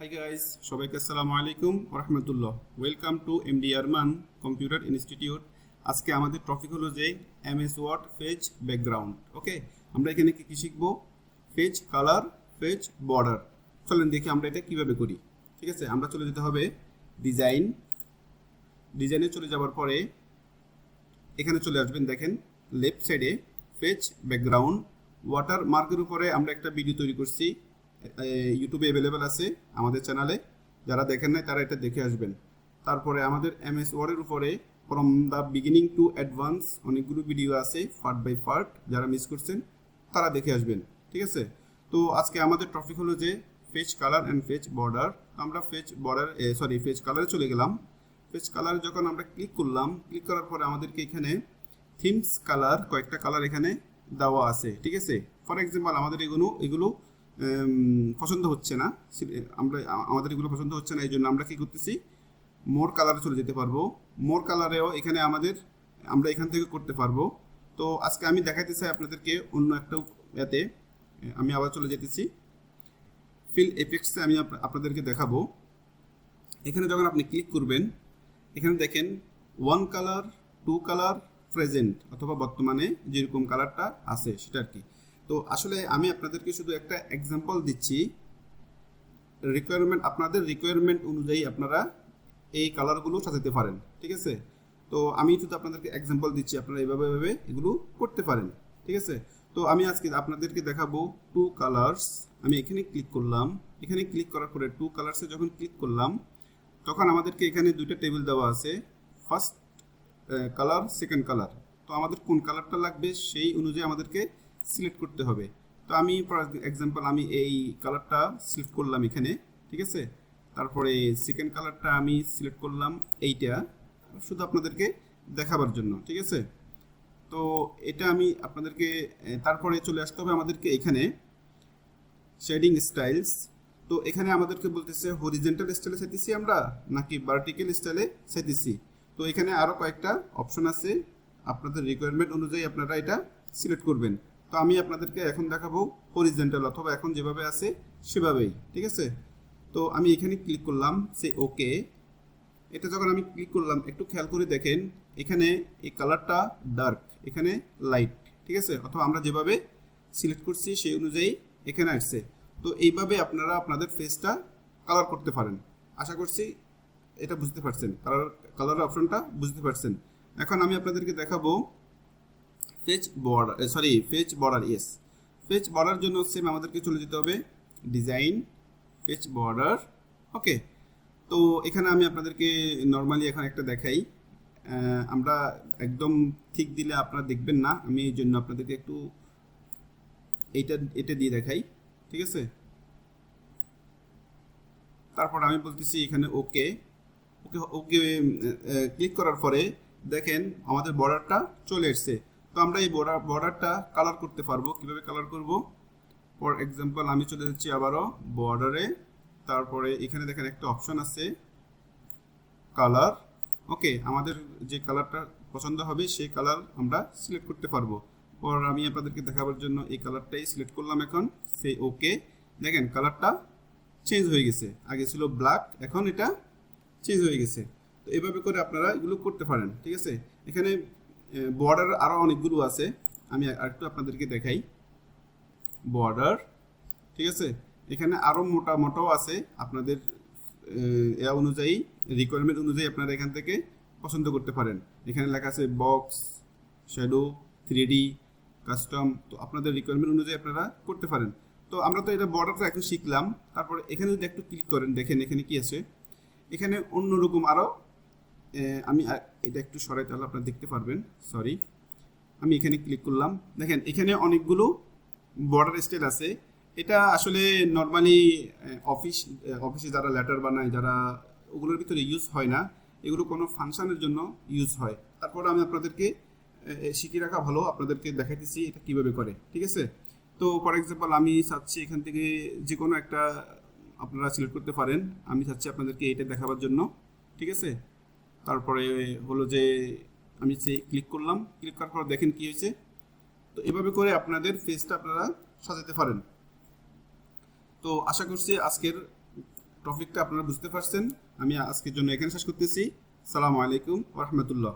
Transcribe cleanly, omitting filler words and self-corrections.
Hi guys, সবাইকে আসসালামু আলাইকুম ওয়া রাহমাতুল্লাহ। Welcome to MD Arman computer institute. আজকে আমাদের টপিক হলো যে এমএস ওয়ার্ড পেজ ব্যাকগ্রাউন্ড। ওকে, আমরা এখানে কি শিখব? Page colour, page border. চলেন দেখি আমরা এটা কিভাবে করি। ঠিক আছে, আমরা চলে যেতে হবে ডিজাইনে চলে যাওয়ার পরে এখানে চলে আসবেন। দেখেন লেফট সাইডে পেজ ব্যাকগ্রাউন্ড ওয়াটার মার্কের উপরে আমরা একটা ভিডিও তৈরি করছি, ইউটিউবে অ্যাভেলেবেল আছে আমাদের চ্যানেলে। যারা দেখেন নাই তারা এটা দেখে আসবেন। তারপরে আমাদের এমএস ওয়ার্ডের উপরে from the beginning to advance অনেকগুলো ভিডিও আছে, পার্ট বাই পার্ট। যারা মিস করছেন তারা দেখে আসবেন। ঠিক আছে, তো আজকে আমাদের টপিক হলো যে page colour and page border. আমরা পেজ কালারে চলে গেলাম। পেজ কালারে যখন আমরা ক্লিক করলাম, ক্লিক করার পরে আমাদেরকে এখানে থিমস কালার, কয়েকটা কালার এখানে দেওয়া আছে। ঠিক আছে, ফর এক্সাম্পল আমাদের এগুলো পছন্দ হচ্ছে না, আমাদের এগুলো পছন্দ হচ্ছে না, এই জন্য আমরা কি করতেছি, মোর কালারে চলে যেতে পারবো। মোর কালারেও এখানে আমরা এখান থেকে করতে পারবো। তো আজকে আমি দেখাতে চাই আপনাদেরকে অন্য একটা এতে। আমি আবার চলে যেতেছি ফিল এফেক্টসে, আমি আপনাদেরকে দেখাবো। এখানে যখন আপনি ক্লিক করবেন, এখানে দেখেন one colour, two colour, present অথবা বর্তমানে যেরকম কালারটা আছে সেটা আর কি। তো আসলে আমি আপনাদেরকে শুধু একটা এক্সাম্পল দিচ্ছি। আপনাদের রিকোয়ারমেন্ট অনুযায়ী আপনারা এই কালারগুলো সাজাতে পারেন। ঠিক আছে, তো আমি শুধু আপনাদেরকে এক্সাম্পল দিচ্ছি, আপনারা এইভাবে এগুলো করতে পারেন। ঠিক আছে, তো আমি আজকে আপনাদেরকে দেখাবো টু কালার্স। আমি এখানে ক্লিক করলাম, এখানে ক্লিক করার পরে টু কালার্সে যখন ক্লিক করলাম তখন আমাদেরকে এখানে দুইটা টেবিল দেওয়া আছে, ফার্স্ট কালার, সেকেন্ড কালার। তো আমাদের কোন কালারটা লাগবে সেই অনুযায়ী আমাদেরকে সিলেক্ট করতে হবে। তো আমি ফর এক্সাম্পল আমি এই কালারটা সিলেক্ট করলাম এখানে। ঠিক আছে, তারপরে সেকেন্ড কালারটা আমি সিলেক্ট করলাম এইটা, শুধু আপনাদেরকে দেখাবার জন্য। ঠিক আছে, তো এটা আমি আপনাদেরকে তারপরে চলে আসতে হবে আমাদেরকে এখানে শেডিং স্টাইলস। তো এখানে আমাদেরকে বলতেছে হরিজেন্টাল স্টাইলে চাইতেছি আমরা নাকি ভার্টিক্যাল স্টাইলে চাইতেছি। তো এখানে আরও কয়েকটা অপশন আছে, আপনাদের রিকোয়ারমেন্ট অনুযায়ী আপনারা এটা সিলেক্ট করবেন। তো আমি আপনাদেরকে এখন দেখাবো হরিজেন্টাল, অথবা এখন যেভাবে আছে সেভাবেই। ঠিক আছে, তো আমি এখানে ক্লিক করলাম, সে ওকে। এটা যখন আমি ক্লিক করলাম একটু খেয়াল করে দেখেন, এখানে এই কালারটা ডার্ক, এখানে লাইট। ঠিক আছে, অথবা আমরা যেভাবে সিলেক্ট করছি সেই অনুযায়ী এখানে আসছে। তো এইভাবে আপনারা আপনাদের ফেসটা কালার করতে পারেন। আশা করছি এটা বুঝতে পারছেন, কালার অপশনটা বুঝতে পারছেন। এখন আমি আপনাদেরকে দেখাবো পেজ বর্ডার। পেজ বর্ডার জন্য সেম আমাদেরকে চলে যেতে হবে ডিজাইন, পেজ বর্ডার। ওকে, তো এখানে আমি আপনাদেরকে নর্মালি এখন একটা দেখাই। আমরা একদম ঠিক দিলে আপনারা দেখবেন না, আমি এই জন্য আপনাদেরকে একটু এটা দিয়ে দেখাই। ঠিক আছে, তারপর আমি বলতেছি এখানে ওকে ওকে ওকে ক্লিক করার পরে দেখেন আমাদের বর্ডারটা চলে এসছে। তো আমরা এই বর্ডারটা কালার করতে পারবো। কিভাবে কালার করব? ফর এক্সাম্পল আমি চলে যাচ্ছি আবারও বর্ডারে, তারপরে এখানে দেখেন একটা অপশন আছে কালার। ওকে, আমাদের যে কালারটা পছন্দ হবে সেই কালার আমরা সিলেক্ট করতে পারবো। পর আমি আপনাদেরকে দেখাবার জন্য এই কালারটাই সিলেক্ট করলাম। এখন সেই ওকে, দেখেন কালারটা চেঞ্জ হয়ে গেছে, আগে ছিল ব্ল্যাক, এখন এটা চেঞ্জ হয়ে গেছে। তো এভাবে করে আপনারা এগুলো করতে পারেন। ঠিক আছে, এখানে বর্ডার আরও অনেকগুলো আছে, আমি আরেকটু আপনাদেরকে দেখাই বর্ডার। ঠিক আছে, এখানে আরও মোটাও আছে, আপনাদের অনুযায়ী রিকোয়ারমেন্ট অনুযায়ী আপনারা এখান থেকে পছন্দ করতে পারেন। এখানে লেখা আছে বক্স, শ্যাডো, 3D, কাস্টম। তো আপনাদের রিকোয়ারমেন্ট অনুযায়ী আপনারা করতে পারেন। তো আমরা তো এটা বর্ডারটা এখন শিখলাম। তারপরে এখানে যদি একটু ক্লিক করেন, দেখেন এখানে কি আছে, এখানে অন্যরকম আরও। আমি এটা একটু সরাই, তাহলে আপনারা দেখতে পারবেন। সরি, আমি এখানে ক্লিক করলাম, দেখেন এখানে অনেকগুলো বর্ডার স্টাইল আছে। এটা আসলে নর্মালি অফিসে যারা লেটার বানায়, যারা ওগুলোর ভিতরে ইউজ হয় না, এগুলো কোনো ফাংশনের জন্য ইউজ হয়। তারপর আমি আপনাদেরকে শিখিয়ে রাখা ভালো, আপনাদেরকে দেখাইতেছি এটা কিভাবে করে। ঠিক আছে, তো ফর এক্সাম্পল আমি চাচ্ছি এখান থেকে যে কোনো একটা আপনারা সিলেক্ট করতে পারেন। আমি চাচ্ছি আপনাদেরকে এটা দেখাবার জন্য। ঠিক আছে, তারপরে হলো যে আমি ক্লিক করলাম, ক্লিক করার পর দেখেন কি হয়েছে। তো এভাবে করে আপনাদের ফেসটা আপনারা সাজাতে পারেন। তো আশা করছি আজকের টপিকটা আপনারা বুঝতে পারছেন। আমি আজকের জন্য এখানে শেষ করতেছি। সালামু আলাইকুম ওয়া রাহমাতুল্লাহ।